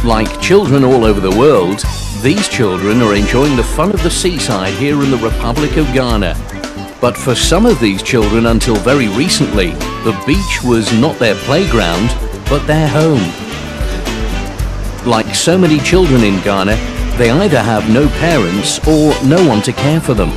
Like children all over the world, these children are enjoying the fun of the seaside here in the Republic of Ghana. But for some of these children until very recently, the beach was not their playground, but their home. Like so many children in Ghana, they either have no parents or no one to care for them.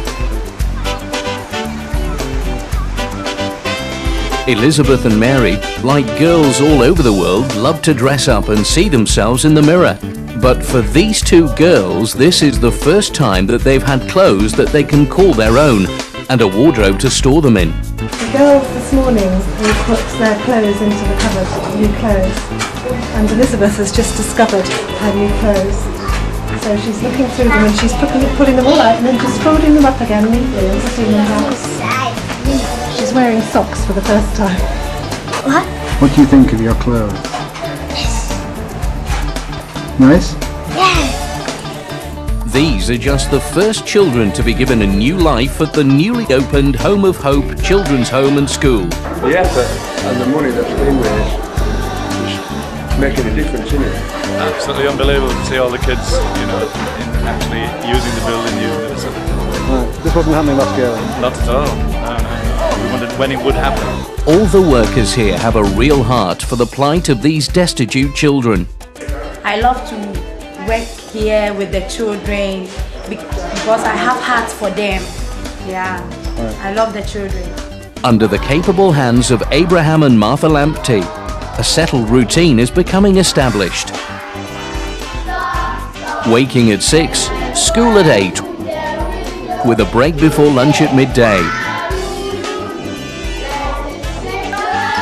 Elizabeth and Mary, like girls all over the world, love to dress up and see themselves in the mirror. But for these two girls, this is the first time that they've had clothes that they can call their own and a wardrobe to store them in. The girls this morning will put their clothes into the cupboard, new clothes. And Elizabeth has just discovered her new clothes. So she's looking through them and she's pulling them all out and then just folding them up again neatly and putting them down. She's wearing socks for the first time. What? What do you think of your clothes? Nice? Yes. These are just the first children to be given a new life at the newly opened Home of Hope Children's Home and School. The effort and the money that's been raised is making a difference, isn't it? Absolutely unbelievable to see all the kids, actually using the building, using the facility. Right. This wasn't happening last year? Not at all. No. We wondered when it would happen. All the workers here have a real heart for the plight of these destitute children. I love to work here with the children because I have heart for them. Yeah, I love the children. Under the capable hands of Abraham and Martha Lamptey, a settled routine is becoming established. Waking at 6, school at 8, with a break before lunch at midday.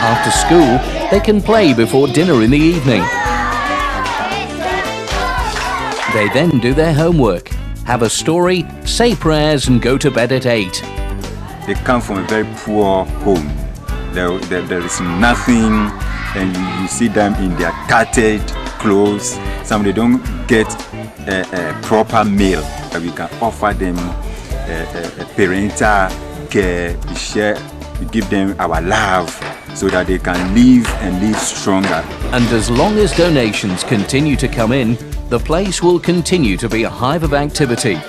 After school, they can play before dinner in the evening. They then do their homework, have a story, say prayers and go to bed at 8. They come from a very poor home. There is nothing, and you see them in their tattered clothes. Some they don't get a proper meal. We can offer them parental care. We give them our love so that they can live and live stronger. And as long as donations continue to come in, the place will continue to be a hive of activity,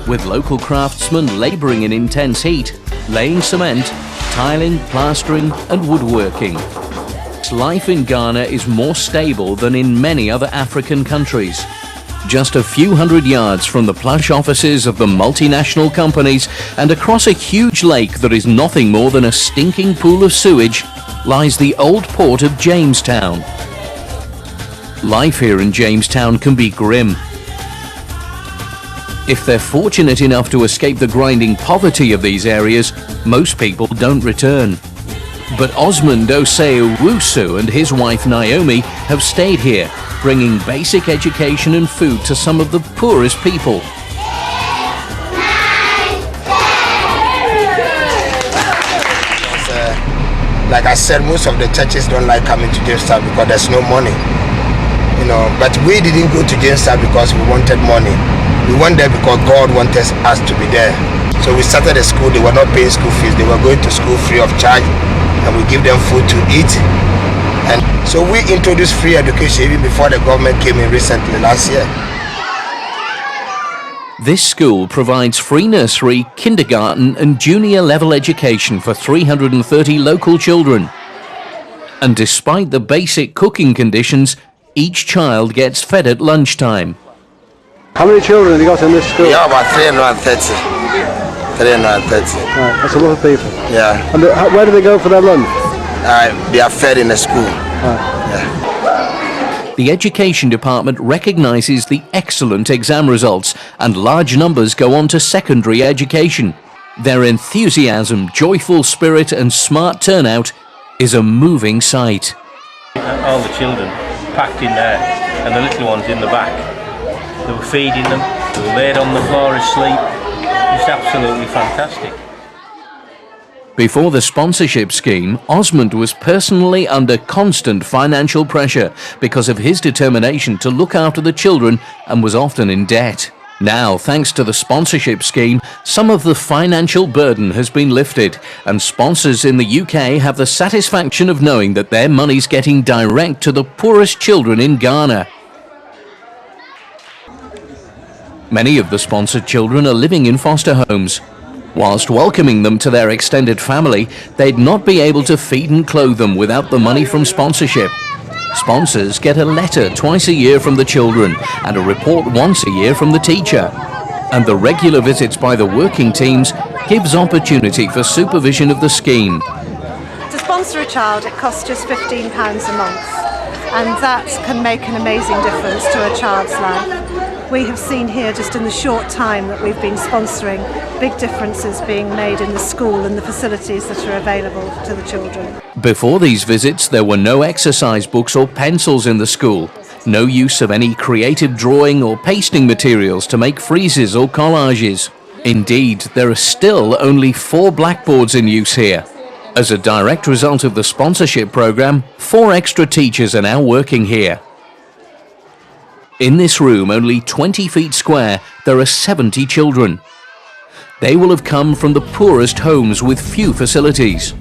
with local craftsmen labouring in intense heat, laying cement, tiling, plastering and woodworking. Life in Ghana is more stable than in many other African countries. Just a few hundred yards from the plush offices of the multinational companies and across a huge lake that is nothing more than a stinking pool of sewage lies the old port of Jamestown. Life here in Jamestown can be grim. If they're fortunate enough to escape the grinding poverty of these areas, most people don't return. But Osmond Osei-Owusu and his wife Naomi have stayed here, bringing basic education and food to some of the poorest people. Like I said, most of the churches don't like coming to Jamestown because there's no money. But we didn't go to Jamestown because we wanted money. We went there because God wanted us to be there. So we started a school. They were not paying school fees. They were going to school free of charge, and we give them food to eat. And so we introduced free education even before the government came in recently last year. This school provides free nursery, kindergarten and junior level education for 330 local children. And despite the basic cooking conditions, each child gets fed at lunchtime. How many children have you got in this school? We have about 330. 330. Right, that's a lot of people. Yeah. And where do they go for their lunch? They are fed in the school. Right. Yeah. The Education Department recognises the excellent exam results, and large numbers go on to secondary education. Their enthusiasm, joyful spirit and smart turnout is a moving sight. All the children packed in there and the little ones in the back. They were feeding them, they were laid on the floor asleep. It's absolutely fantastic. Before the sponsorship scheme, Osmond was personally under constant financial pressure because of his determination to look after the children and was often in debt. Now, thanks to the sponsorship scheme, some of the financial burden has been lifted, and sponsors in the UK have the satisfaction of knowing that their money's getting direct to the poorest children in Ghana. Many of the sponsored children are living in foster homes. Whilst welcoming them to their extended family, they'd not be able to feed and clothe them without the money from sponsorship. Sponsors get a letter twice a year from the children and a report once a year from the teacher. And the regular visits by the working teams gives opportunity for supervision of the scheme. To sponsor a child, it costs just £15 a month, and that can make an amazing difference to a child's life. We have seen here, just in the short time that we've been sponsoring, big differences being made in the school and the facilities that are available to the children. Before these visits, there were no exercise books or pencils in the school, no use of any creative drawing or pasting materials to make friezes or collages. Indeed, there are still only 4 blackboards in use here. As a direct result of the sponsorship program, 4 extra teachers are now working here. In this room, only 20 feet square, there are 70 children. They will have come from the poorest homes with few facilities.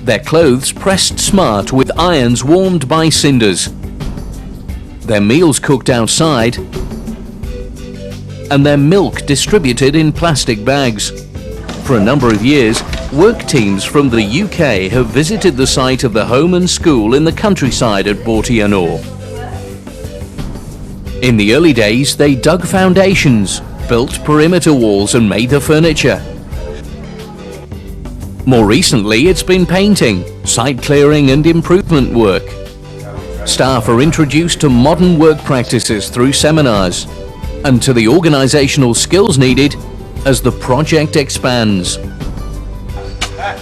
Their clothes pressed smart with irons warmed by cinders. Their meals cooked outside, and their milk distributed in plastic bags. For a number of years, work teams from the UK have visited the site of the home and school in the countryside at Bortianor. In the early days, they dug foundations, built perimeter walls and made the furniture. More recently, it's been painting, site clearing and improvement work. Staff are introduced to modern work practices through seminars and to the organisational skills needed as the project expands.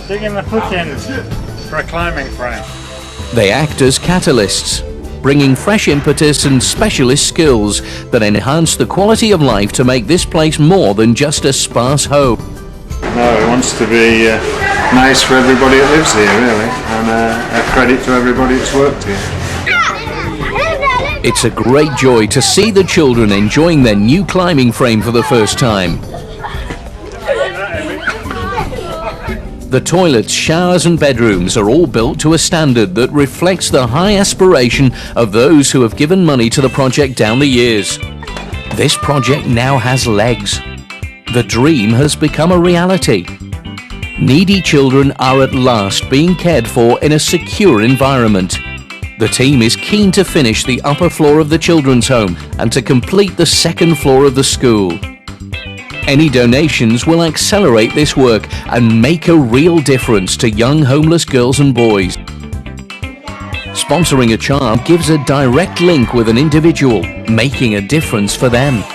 Digging the footings for a climbing frame. They act as catalysts, bringing fresh impetus and specialist skills that enhance the quality of life to make this place more than just a sparse home. No, it wants to be nice for everybody that lives here, really, and a credit to everybody that's worked here. It's a great joy to see the children enjoying their new climbing frame for the first time. The toilets, showers and bedrooms are all built to a standard that reflects the high aspiration of those who have given money to the project down the years. This project now has legs. The dream has become a reality. Needy children are at last being cared for in a secure environment. The team is keen to finish the upper floor of the children's home and to complete the second floor of the school. Any donations will accelerate this work and make a real difference to young homeless girls and boys. Sponsoring a child gives a direct link with an individual, making a difference for them.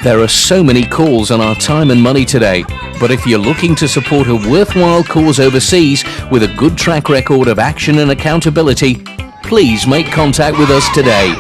There are so many calls on our time and money today, but if you're looking to support a worthwhile cause overseas with a good track record of action and accountability, please make contact with us today.